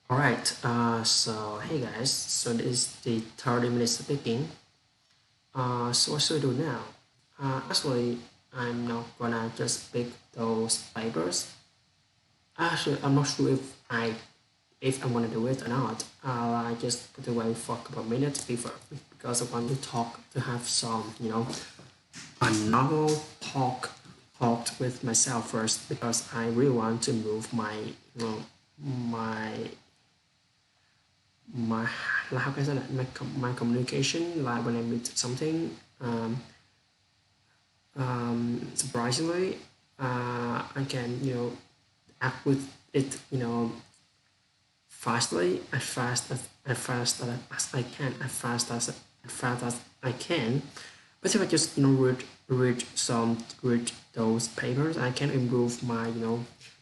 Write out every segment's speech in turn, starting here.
All right. So hey guys. So this is the 30 minutes speaking. So what should I do now? Actually, I'm not gonna just pick those papers. Actually, I'm not sure if I'm gonna do it or not. I just put away for a couple of minutes before because I want to talk to have some a normal talked with myself first because I really want to move my my how can I say that my communication like when I meet something surprisingly I can act with it fastly as I can as fast as I can. But if I just read those papers, I can improve my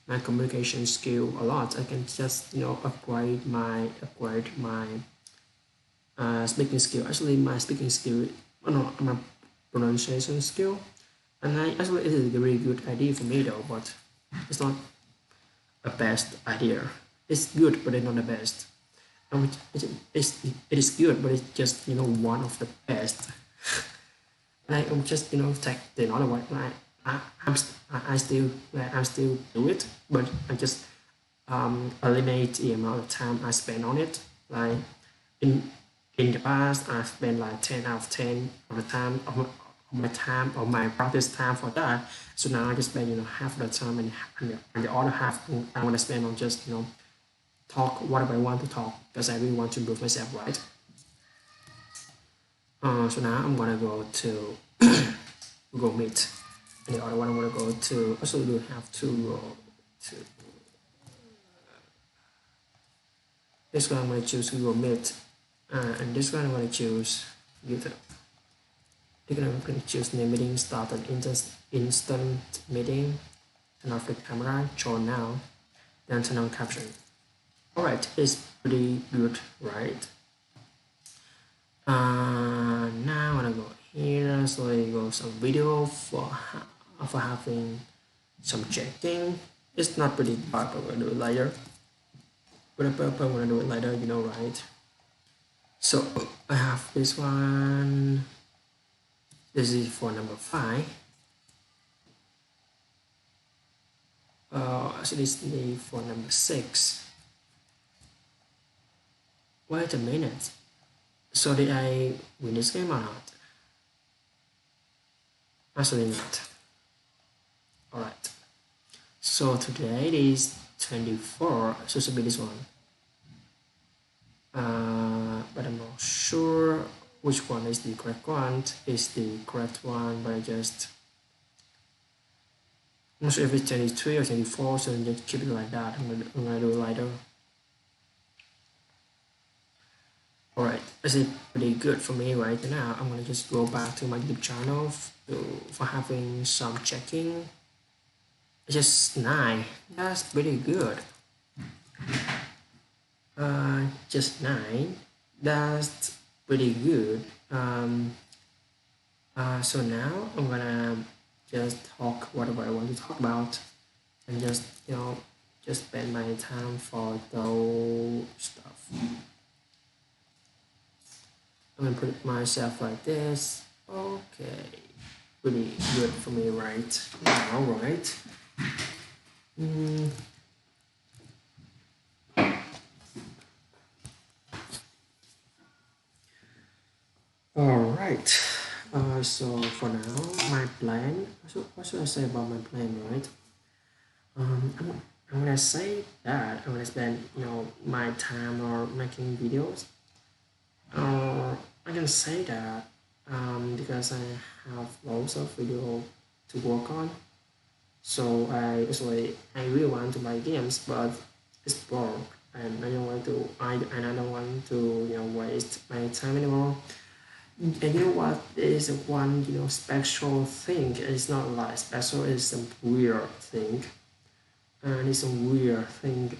my communication skill a lot. I can just upgrade my speaking skill. Actually, my speaking skill, oh no, my pronunciation skill, and actually it is a really good idea for me though. But it's not a best idea. It's good, but it's not the best. And it is good, but it's just one of the best. And I will just take the another one. I still do it, but I just eliminate the amount of time I spend on it. Like in in the past, I spent like 10 out of 10 of the time of my practice time for that. So now I just spend half of the time, and the other half I want to spend on just talk whatever I want to talk because I really want to improve myself, right? So now I'm gonna go to Google Meet, and the other one I'm gonna go to. Also, we do have to go to this one. I'm gonna choose Google Meet, and this one I'm gonna choose GitHub. Then I'm gonna choose the meeting start an instant meeting, turn off the camera, join now, then turn on caption. Alright, it's pretty good, right? Now I'm gonna go here, so I go some video for having some checking. It's not pretty bad, but I'm gonna do it later. But I'm gonna do it later, right? So I have this one. This is for number 5. Actually, this is for number 6. Wait a minute. So did I win this game or not? Actually not. Alright. So today it is 24. So it should be this one. But I'm not sure which one is the correct one. Is the correct one, but I'm not sure if it's 23 or 24, so just keep it like that. I'm gonna do it later. Alright, this is pretty good for me right now. I'm gonna just go back to my YouTube channel for having some checking. It's just 9. That's pretty good. Just 9. That's pretty good. So now I'm gonna just talk whatever I want to talk about, and just spend my time for those stuff. I'm gonna put myself like this. Okay, pretty good for me, right? All right. All right. So for now, my plan. So what should I say about my plan, right? I'm gonna say that I'm gonna spend my time or making videos. I can say that because I have lots of video to work on. So I really want to play games, but it's bored, and I don't want to waste my time anymore. And you know what? There is one special thing. It's not like special. It's some weird thing, and it's a weird thing.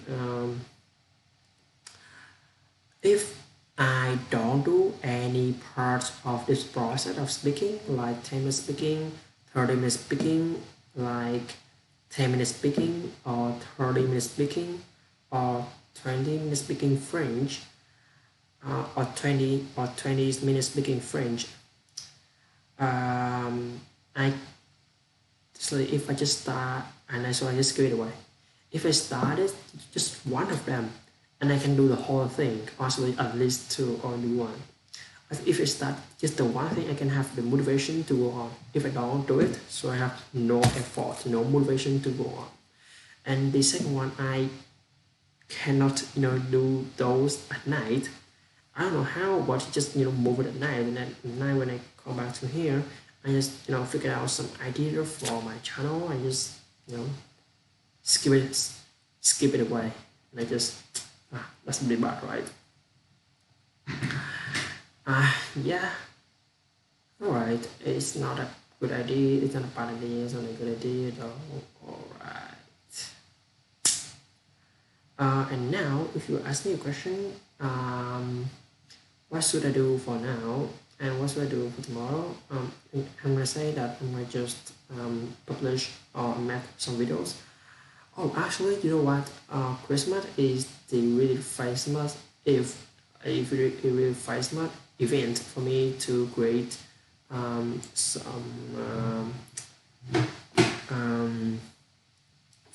If I don't do any parts of this process of speaking, like 10 minutes speaking, 30 minutes speaking, like 10 minutes speaking, or 30 minutes speaking, or 20 minutes speaking French, or 20 minutes speaking French. I So if I just start so I just give it away. If I started just one of them, and I can do the whole thing, actually at least two or do one. If I start just the one thing, I can have the motivation to go on. If I don't do it, so I have no effort, no motivation to go on. And the second one, I cannot do those at night. I don't know how, but just move it at night, and then at night when I come back to here, I just figure out some idea for my channel. I just skip it, skip it away, and I just that's pretty bad, right? Yeah, all right. It's not a good idea. It's not a bad idea. It's not a good idea though. All right. And now, if you ask me a question, what should I do for now and what should I do for tomorrow? I'm gonna say that I might just publish or make some videos. Oh, actually, you know what? Christmas is the really famous, if it really famous event for me to create some um,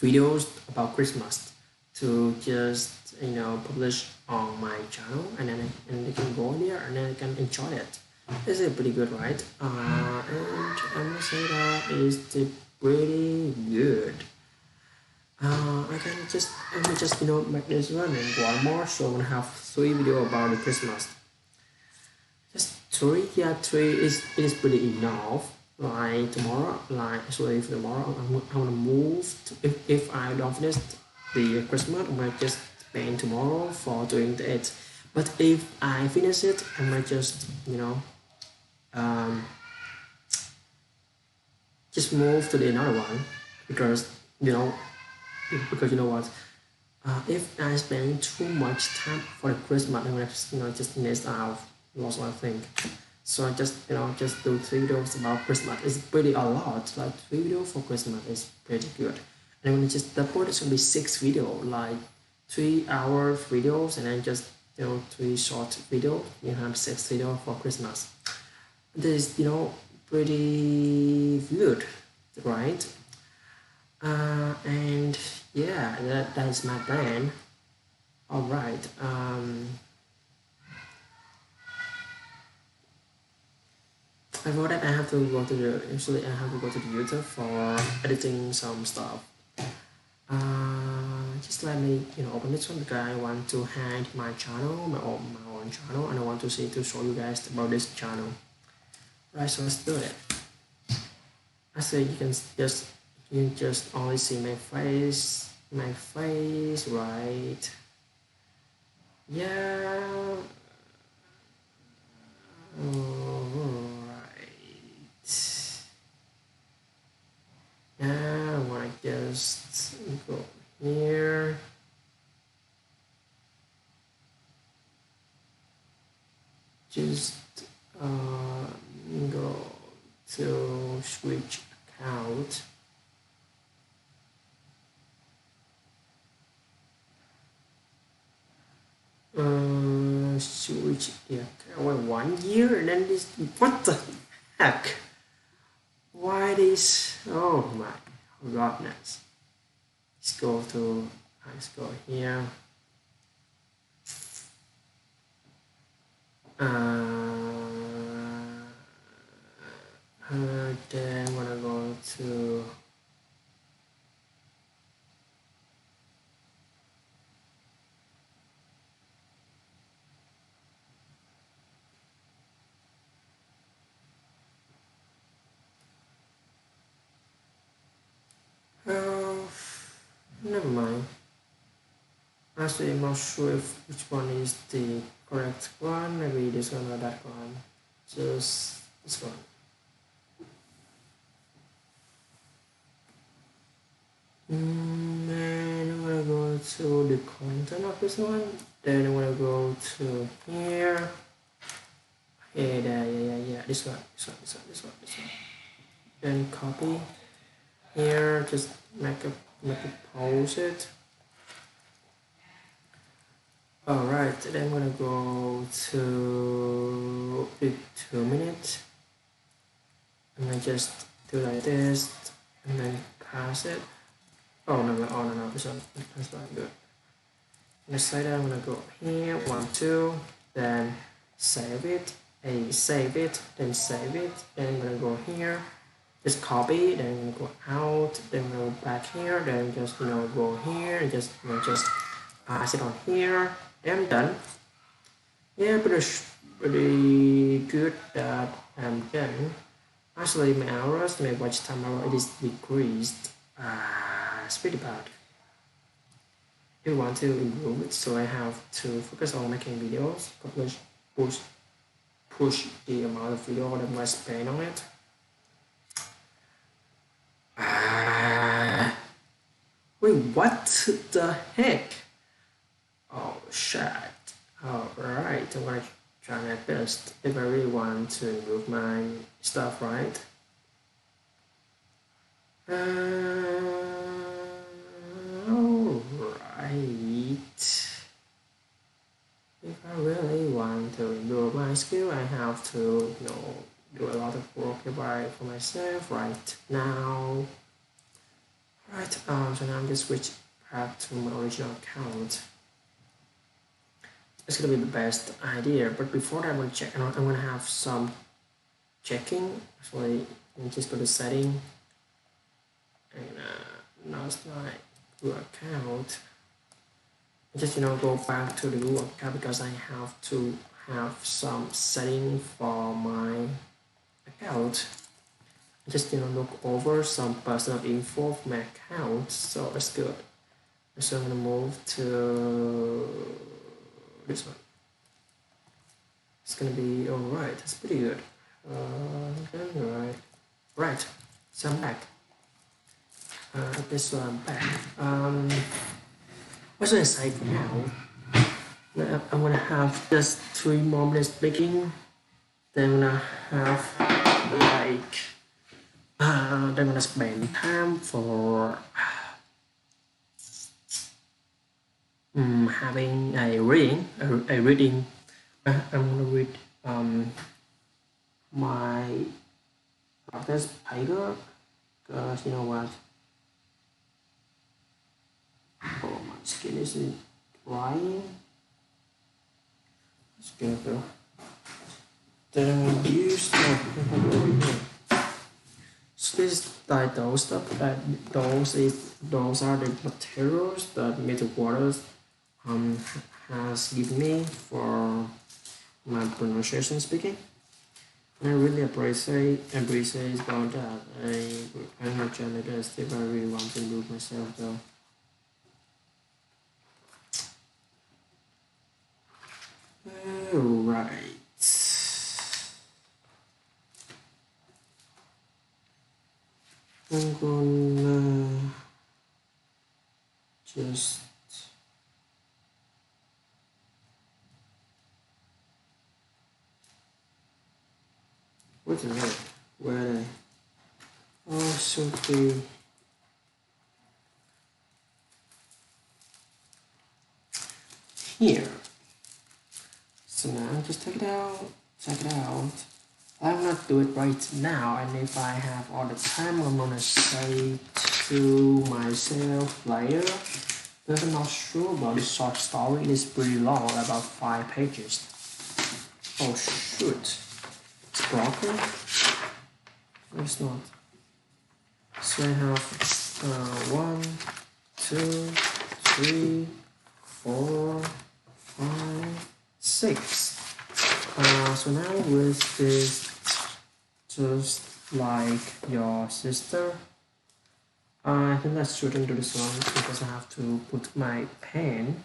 videos about Christmas to just publish on my channel, and then they can go there and then I can enjoy it. This is pretty good, right? And I'm gonna say that is the pretty good. I can just make this one and one more, so I'm gonna have 3 video about the Christmas. Just 3, yeah, 3 is pretty enough. Like tomorrow, like actually for tomorrow, I'm gonna move. If I don't finish the Christmas, I might just spend tomorrow for doing it. But if I finish it, I might just um, just move to the another one, because because you know what, if I spend too much time for the Christmas, I'm gonna just miss out lots of things. So I just do 3 videos about Christmas. It's pretty a lot. Like 3 videos for Christmas is pretty good. And I'm gonna just double it's gonna be 6 video, like 3 hour videos, and then just 3 short videos. You have 6 video for Christmas. This is pretty good, right? And yeah, that is my plan. All right. Before that, I have to go to the YouTube for editing some stuff. Just let me open this one, because I want to hide my channel, my own channel, and I want to show you guys about this channel. Right, so let's do it. Actually, you just only see my face, right? Yeah. Alright. Now I wanna just go here. Just go to switch account. Switch, yeah, well, 1 year, and then this, what the heck? Why this? Oh my goodness. Let's go here. Then I'm gonna go to never mind. Actually, I'm not sure which one is the correct one. Maybe this one or that one. Just this one. And I'm gonna go to the content of this one. Then I'm gonna go to here. Hey there, yeah. This one. Then copy here. Just make a post it. Alright, then I'm gonna go to 2 minutes, and I just do like this, and then pass it. Oh no, this one, that's not good. Next later, I'm gonna go here, 1, 2, then save it, save it, then save it, then I'm gonna go here, just copy, then I'm gonna go out, then go back here, then just go here, and just just pass it on here. Then I'm done. Yeah, pretty good that I'm done. Actually, my hours, my watch time hour, it is decreased. It's pretty bad. If I want to improve it, so I have to focus on making videos, push the amount of video that I spend on it. Wait, what the heck? Oh shit. Alright, I'm gonna try my best if I really want to improve my stuff, right? Alright. If I really want to improve my skill, I have to, do a lot of work for myself right now. Right, so now I'm just switch back to my original account. It's gonna be the best idea, but before that, I'm gonna check. I'm gonna have some checking. Actually, I'm just go to setting, and now it's my Google account. Just go back to the Google account because I have to have some setting for my account. Just look over some personal info of my account, so it's good. So I'm gonna move to this one. It's gonna be alright. It's pretty good. Right. So I'm back. This one I'm back. What should I say now? I'm gonna have just 3 more minutes speaking. Then I'm gonna have like then I'm gonna spend time for having a reading. I'm gonna read my this paper because you know what? Oh, my skin is drying. It's gonna go. Then use so this like those stuff that those are the materials that Meta Waters has given me for my pronunciation speaking. I really appreciate about that. I'm not trying to do if I really want to improve myself though. Alright. I'm gonna just what's the heck? Where oh should be here. So now just check it out. I will not do it right now, and if I have all the time, I'm gonna say to myself later. Because I'm not sure about this short story. It is pretty long, about 5 pages. Oh shoot! It's broken. No, it's not. So I have 1, 2, 3, 4, 5, 6. So now with this, just like your sister, I think I shouldn't do this one because I have to put my pen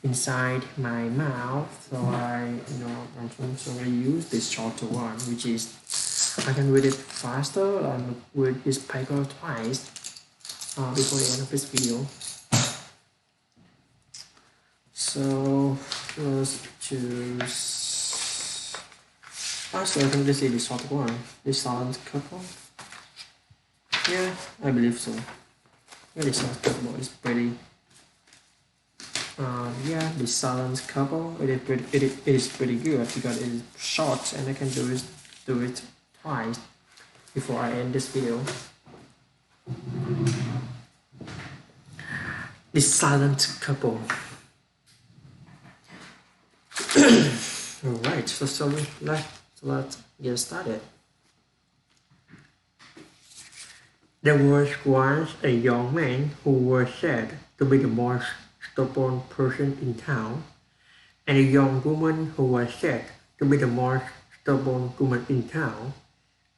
inside my mouth. So I'm going to use this shorter one, which is I can read it faster and read this paper twice before the end of this video. So let's choose. Also, I think this is the short one, the silent couple. Yeah, I believe so. Yeah, the silent couple is pretty Yeah, the silent couple, it is pretty good because it is short and I can do it twice before I end this video. The silent couple. Alright, let's get started. There was once a young man who was said to be the most stubborn person in town, and a young woman who was said to be the most stubborn woman in town,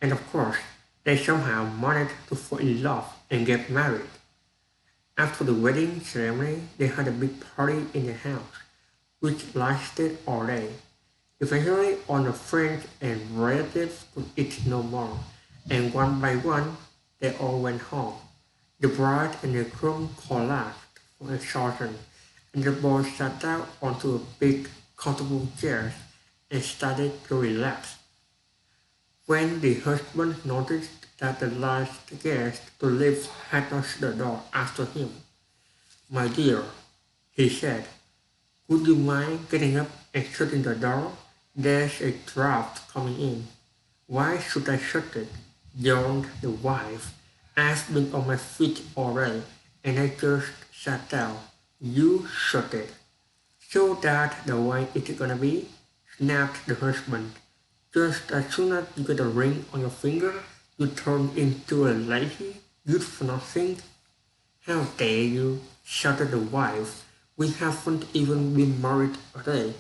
and of course, they somehow managed to fall in love and get married. After the wedding ceremony, they had a big party in the house, which lasted all day. Eventually, all the friends and relatives could eat no more, and one by one, they all went home. The bride and the groom collapsed from exhaustion, and the boys sat down onto a big, comfortable chairs and started to relax. When the husband noticed that the last guest to leave had not shut the door after him, "My dear," he said, "would you mind getting up and shutting the door? There's a draft coming in." "Why should I shut it?" yawned the wife. "I've been on my feet already, and I just sat down." "You shut it." "So that the way it's gonna be?" snapped the husband. "Just as soon as you get a ring on your finger, you turn into a lazy, good for nothing." "How dare you!" shouted the wife. "We haven't even been married a day,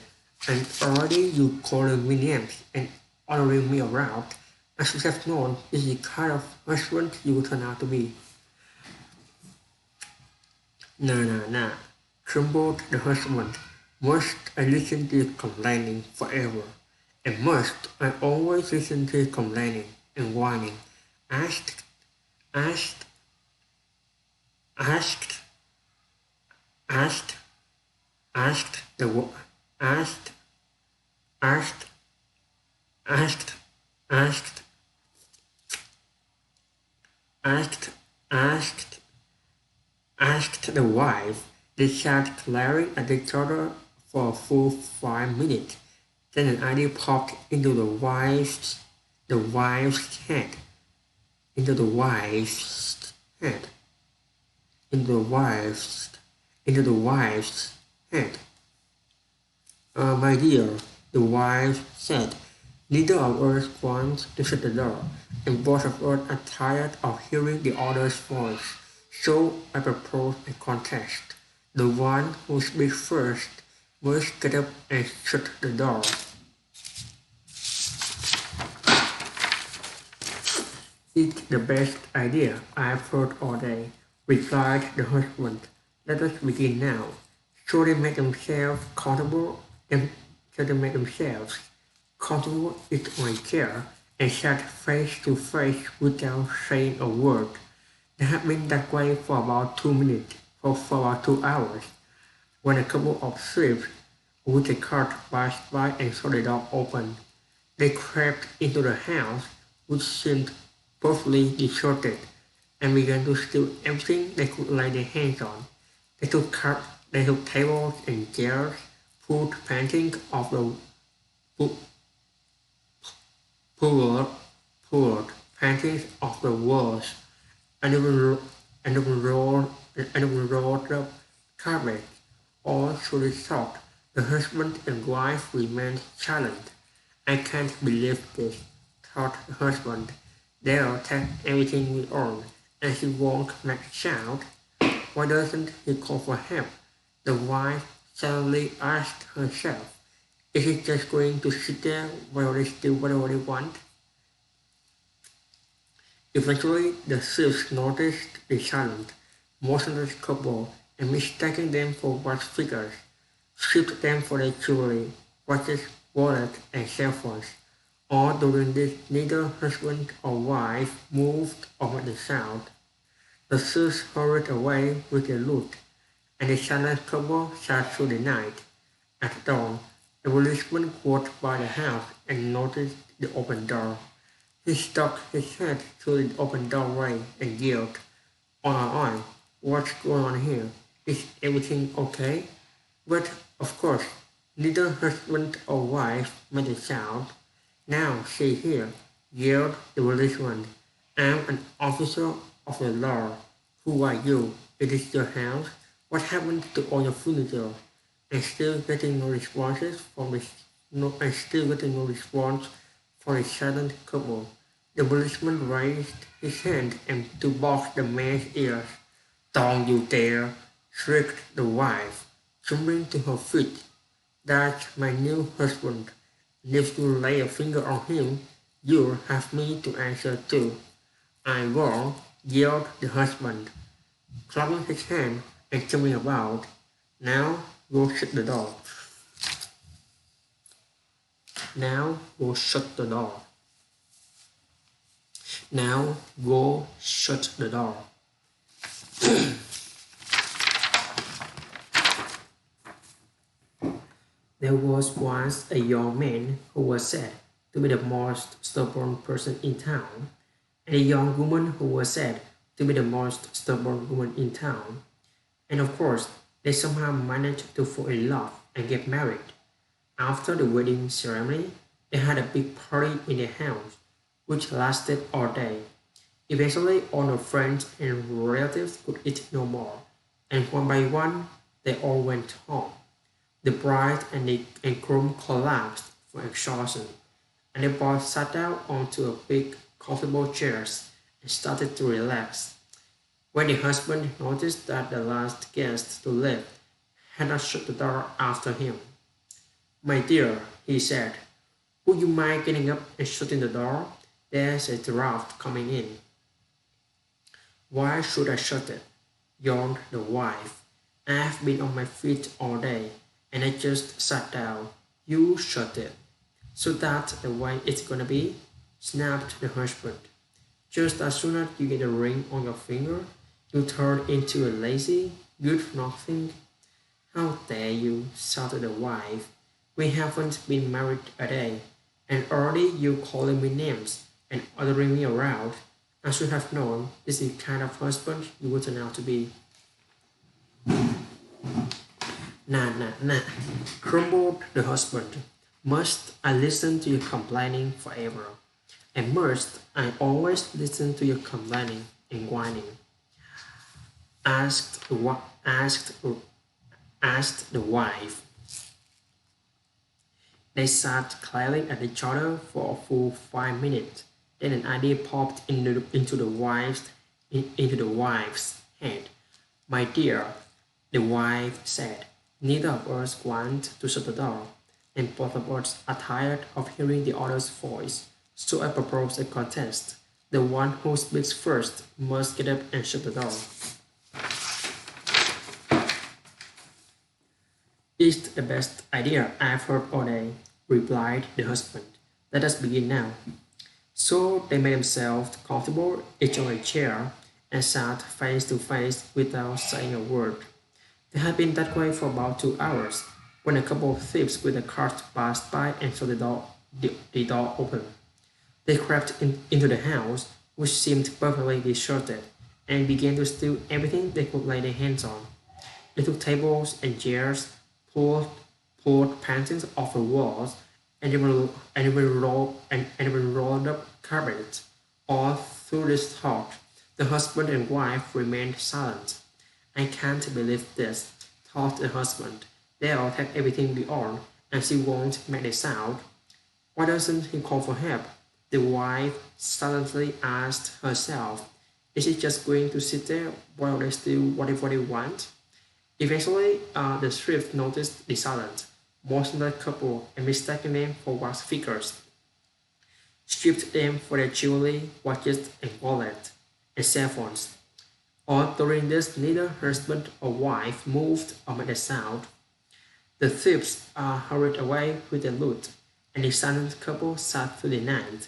and already you calling me names and ordering me around. I should have known this is the kind of husband you would turn out to be." "No, no, no," trembled the husband. "Must I listen to you complaining forever? And must I always listen to you complaining and whining?" Asked, asked, asked, asked, asked the wo- asked, asked, asked, asked, asked, asked, asked the wife. They sat glaring at each other for a full 5 minutes. Then an idea popped into the wife's head, into the wife's head, into the wife's, into the wife's head. "My dear," the wife said, "neither of us wants to shut the door, and both of us are tired of hearing the other's voice. So I propose a contest. The one who speaks first must get up and shut the door." "It's the best idea I've heard all day," replied the husband. "Let us begin now." So they made themselves comfortable, and so they made themselves comfortable each on a chair and sat face to face without saying a word. They had been that way for about 2 minutes, for about 2 hours, when a couple of thieves with a cart passed by and saw the door open. They crept into the house, which seemed perfectly deserted, and began to steal everything they could lay their hands on. They took tables and chairs, pulled paintings of the pu- pulled, pulled paintings of the walls, and even rolled up carpet. All through the talk, the husband and wife remained silent. "I can't believe this," thought the husband. "They'll take everything we own, and he won't make a sound. Why doesn't he call for help?" The wife suddenly asked herself. "Is he just going to sit there while they do whatever they want?" Eventually, the thieves noticed the silent, motionless couple and, mistaking them for wax figures, stripped them for their jewelry, watches, wallets, and cell phones. All during this, neither husband or wife moved or made a sound. The thieves hurried away with their loot, and the silent couple sat through the night. At dawn, a policeman walked by the house and noticed the open door. He stuck his head through the open doorway and yelled, "Oi, oi, what's going on here? Is everything okay?" But of course, neither husband or wife made a sound. "Now, see here," yelled the policeman. "I'm an officer of the law. Who are you? It is your house. What happened to all your furniture?" And still getting no responses from the and still getting no response from the silent couple. The policeman raised his hand and to box the man's ears. "Don't you dare!" shrieked the wife, jumping to her feet. "That's my new husband, and if you lay a finger on him, you'll have me to answer to." "I won't," yelled the husband, clapping his hand and jumping about. "Now go shut the door. Now go shut the door. Now go shut the door." There was once a young man who was said to be the most stubborn person in town, and a young woman who was said to be the most stubborn woman in town. And of course, they somehow managed to fall in love and get married. After the wedding ceremony, they had a big party in their house, which lasted all day. Eventually, all the friends and relatives could eat no more, and one by one, they all went home. The bride and groom collapsed from exhaustion, and they both sat down onto a big, comfortable chairs and started to relax. When the husband noticed that the last guest to leave had not shut the door after him. "My dear," he said, "would you mind getting up and shutting the door? There's a draft coming in." "Why should I shut it?" yawned the wife. "I've been on my feet all day, and I just sat down. You shut it." "So that's the way it's gonna be?" snapped the husband. "Just as soon as you get a ring on your finger, you turn into a lazy, good-for-nothing—" "How dare you!" shouted the wife. "We haven't been married a day, and already you calling me names and ordering me around. I should have known this is the kind of husband you would turn out to be." "Nah, nah, nah," grumbled the husband. "Must I listen to your complaining forever? And must I always listen to your complaining and whining?" asked the, asked the wife. They sat glaring at each other for a full 5 minutes. Then an idea popped into the wife's head. "My dear," the wife said, "neither of us want to shut the door, and both of us are tired of hearing the other's voice. So I propose a contest. The one who speaks first must get up and shut the door." "It's the best idea I've heard all day," replied the husband. "Let us begin now." So they made themselves comfortable, each on a chair, and sat face to face without saying a word. They had been that way for about 2 hours when a couple of thieves with a cart passed by and saw the door open. They crept into the house, which seemed perfectly deserted, and began to steal everything they could lay their hands on. They took tables and chairs, pulled, pulled paintings off the walls, and even rolled up carpets. All through this talk, the husband and wife remained silent. "I can't believe this," thought the husband. "They'll take everything we own, and she won't make a sound. Why doesn't he call for help?" The wife silently asked herself. Is he just going to sit there while they steal whatever they want? Eventually, the thrift noticed the silence, motioned the couple and mistaking them for wax figures, stripped them for their jewelry, watches, and wallet, and cell phones. All during this, neither husband or wife moved or made a sound. The thieves hurried away with the loot, and the silent couple sat through the night.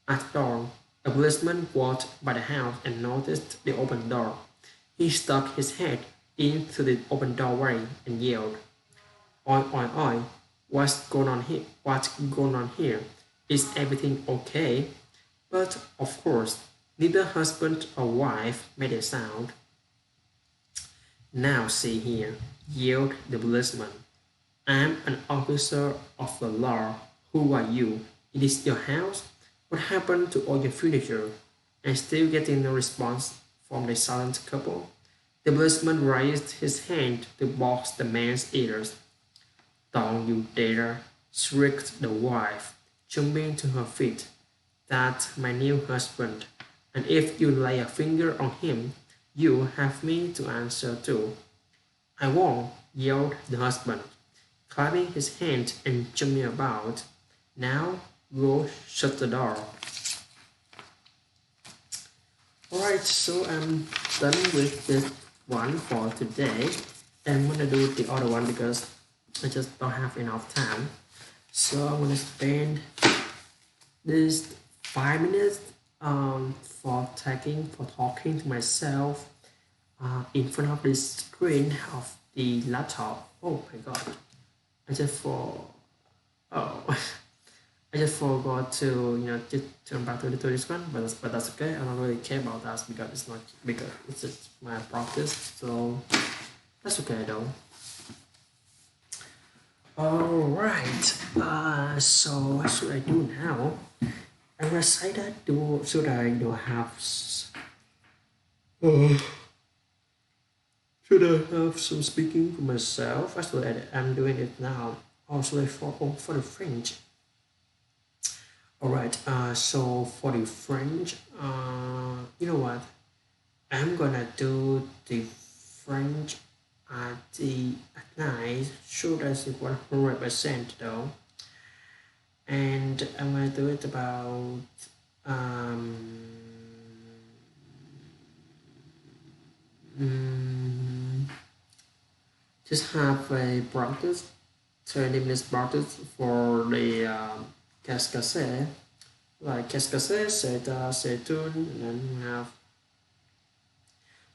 At dawn, a policeman walked by the house and noticed the open door. He stuck his head in through the open doorway and yelled, "Oi, oi, oi, what's going on here? What's going on here? Is everything okay?" But, of course, neither husband or wife made a sound. "Now see here," yelled the policeman. I'm an officer of the law. Who are you? It is your house? What happened to all your furniture? And still getting no response from the silent couple. The policeman raised his hand to box the man's ears. Don't you dare, shrieked the wife, jumping to her feet. That's my new husband, and if you lay a finger on him, you have me to answer to. I won't, yelled the husband, clapping his hands and jumping about. Now go shut the door. Alright, so I'm done with this one for today. I'm gonna do the other one because I just don't have enough time. So I'm gonna spend this 5 minutes for talking to myself in front of the screen of the laptop. Oh my god! I just for oh I just forgot to just turn back to this one, but that's okay. I don't really care about that because it's not because it's just my practice, so that's okay though. All right. So what should I do now? I'm gonna say that should I do have uh, should I have some speaking for myself? Actually, I'm doing it now. Also for the French. All right. So for the French, you know what? I'm gonna do the French at night. Sure, that's 100% though. And I'm gonna do it about um, mm, just have a practice, 20 minutes practice for the qu'est-ce que c'est, like qu'est-ce que c'est tune, and then have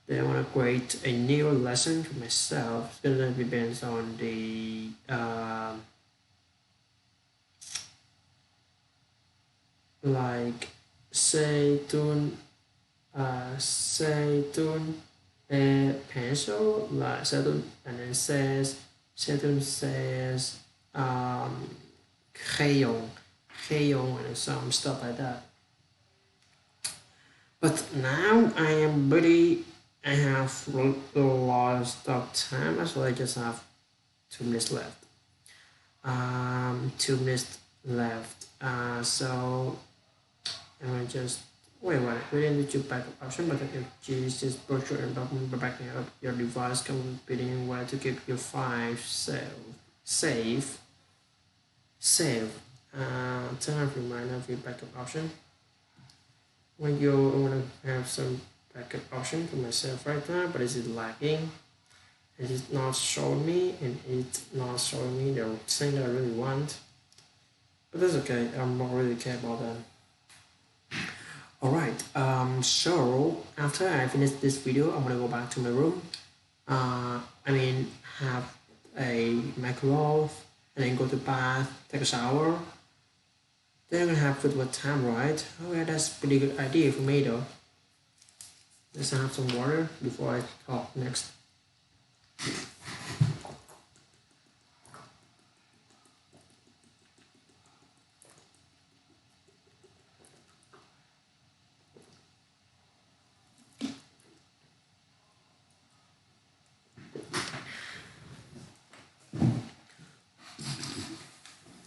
then I want to create a new lesson for myself. It's gonna depend on the like say tune a pencil like Saturn, and then Saturn says crayon, and some stuff like that. But now I have lost of time, so I just have 2 minutes left. 2 minutes left. So I'm gonna just wait. We didn't do backup option, but if choose this virtual and document by backing up your device, computing where to keep your files safe. Turn off reminder for your backup option. When you want to have some backup option for myself right now, but is it lagging? It is not showing me, and it's not showing me the thing that I really want. But that's okay. I'm not really care about that. Alright, so after I finish this video, I'm gonna go back to my room. Have a microwave, and then go to bath, take a shower. Then I'm gonna have food with time, right? Oh yeah, that's a pretty good idea for me though. Let's have some water before I talk next.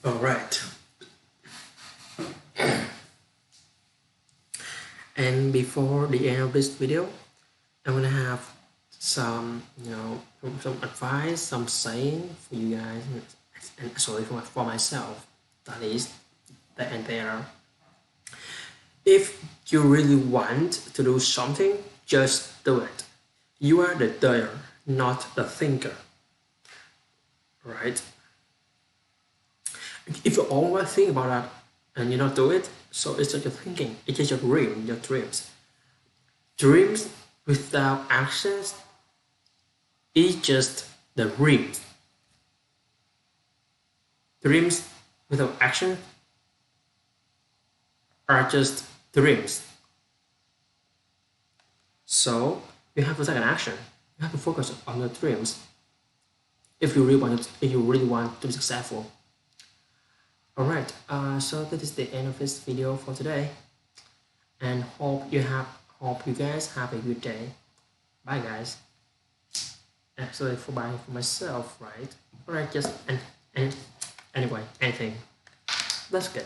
All right. And before the end of this video, I'm gonna have some, some advice, some saying for you guys, and actually for myself. That is, that and there. If you really want to do something, just do it. You are the doer, not the thinker. Right? If you always think about that and you not do it, so it's just your thinking. It's just your dreams. Dreams without actions is just the dreams. Dreams without action are just dreams. So you have to take an action. You have to focus on your dreams. if you really want to be successful. All right, so that is the end of this video for today, and hope you guys have a good day. Bye, guys. Actually, for myself, right? All right, just and anyway, anything. That's good.